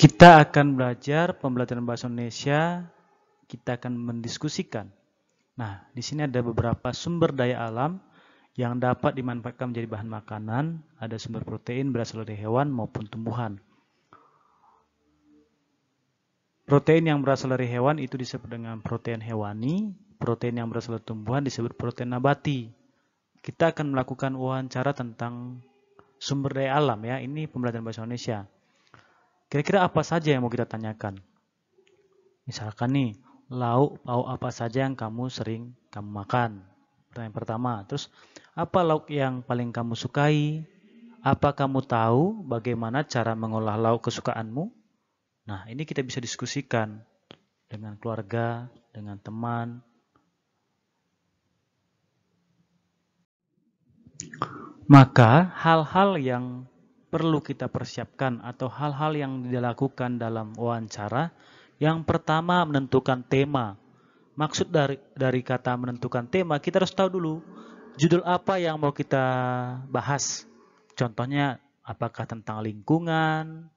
Kita akan belajar pembelajaran bahasa Indonesia, kita akan mendiskusikan. Nah, di sini ada beberapa sumber daya alam yang dapat dimanfaatkan menjadi bahan makanan. Ada sumber protein berasal dari hewan maupun tumbuhan. Protein yang berasal dari hewan itu disebut dengan protein hewani, protein yang berasal dari tumbuhan disebut protein nabati. Kita akan melakukan wawancara tentang sumber daya alam ya, ini pembelajaran bahasa Indonesia. Kira-kira apa saja yang mau kita tanyakan? Misalkan nih, lauk apa saja yang kamu sering makan? Pertanyaan pertama. Terus, apa lauk yang paling kamu sukai? Apa kamu tahu bagaimana cara mengolah lauk kesukaanmu? Nah, ini kita bisa diskusikan dengan keluarga, dengan teman. Maka, hal-hal yang perlu kita persiapkan atau hal-hal yang dilakukan dalam wawancara, yang pertama menentukan tema. Maksud dari kata menentukan tema, kita harus tahu dulu judul apa yang mau kita bahas. Contohnya, apakah tentang lingkungan,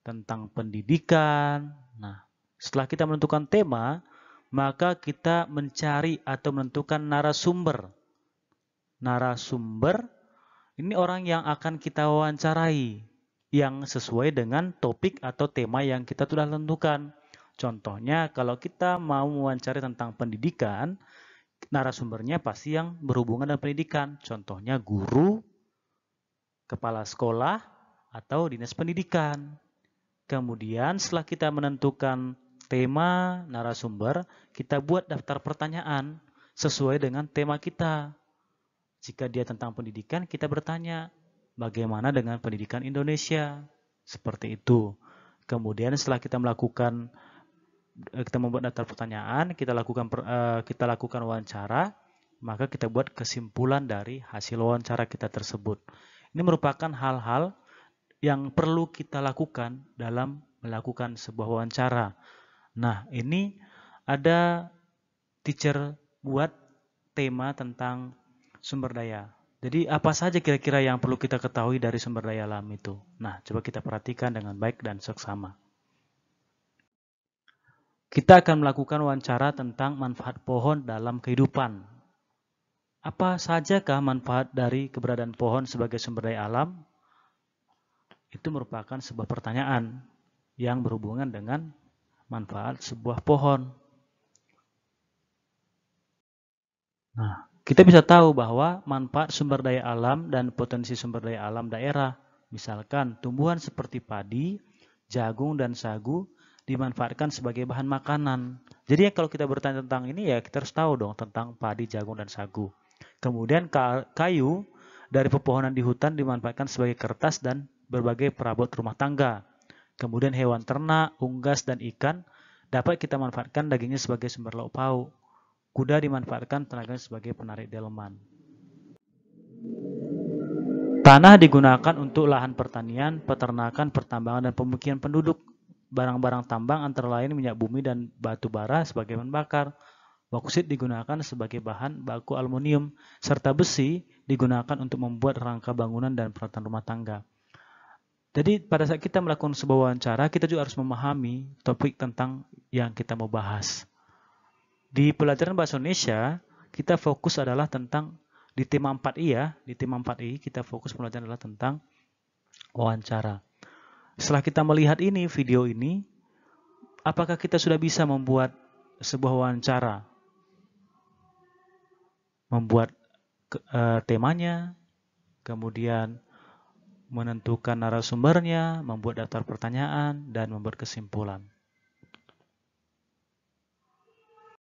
tentang pendidikan. Nah, setelah kita menentukan tema, maka kita mencari atau menentukan narasumber. Narasumber ini orang yang akan kita wawancarai, yang sesuai dengan topik atau tema yang kita sudah tentukan. Contohnya, kalau kita mau mewawancari tentang pendidikan, narasumbernya pasti yang berhubungan dengan pendidikan. Contohnya guru, kepala sekolah, atau dinas pendidikan. Kemudian setelah kita menentukan tema, narasumber, kita buat daftar pertanyaan sesuai dengan tema kita. Jika dia tentang pendidikan, kita bertanya, bagaimana dengan pendidikan Indonesia? Seperti itu. Kemudian setelah kita membuat daftar pertanyaan, kita lakukan wawancara, maka kita buat kesimpulan dari hasil wawancara kita tersebut. Ini merupakan hal-hal yang perlu kita lakukan dalam melakukan sebuah wawancara. Nah, ini ada teacher buat tema tentang sumber daya. Jadi apa saja kira-kira yang perlu kita ketahui dari sumber daya alam itu? Nah, coba kita perhatikan dengan baik dan seksama. Kita akan melakukan wawancara tentang manfaat pohon dalam kehidupan. Apa sajakah manfaat dari keberadaan pohon sebagai sumber daya alam? Itu merupakan sebuah pertanyaan yang berhubungan dengan manfaat sebuah pohon. Nah, kita bisa tahu bahwa manfaat sumber daya alam dan potensi sumber daya alam daerah, misalkan tumbuhan seperti padi, jagung, dan sagu dimanfaatkan sebagai bahan makanan. Jadi kalau kita bertanya tentang ini ya kita harus tahu dong tentang padi, jagung, dan sagu. Kemudian kayu dari pepohonan di hutan dimanfaatkan sebagai kertas dan berbagai perabot rumah tangga. Kemudian hewan ternak, unggas, dan ikan dapat kita manfaatkan dagingnya sebagai sumber lauk pauk. Kuda dimanfaatkan tenaganya sebagai penarik delman. Tanah digunakan untuk lahan pertanian, peternakan, pertambangan, dan pemukiman penduduk. Barang-barang tambang antara lain minyak bumi dan batu bara sebagai bahan bakar. Bauksit digunakan sebagai bahan baku aluminium, serta besi digunakan untuk membuat rangka bangunan dan peralatan rumah tangga. Jadi pada saat kita melakukan sebuah wawancara, kita juga harus memahami topik tentang yang kita mau bahas. Di pelajaran bahasa Indonesia, kita fokus adalah tentang di tema 4I ya. Di tema 4I kita fokus pelajaran adalah tentang wawancara. Setelah kita melihat ini, video ini, apakah kita sudah bisa membuat sebuah wawancara? Membuat temanya, kemudian menentukan narasumbernya, membuat daftar pertanyaan, dan membuat kesimpulan.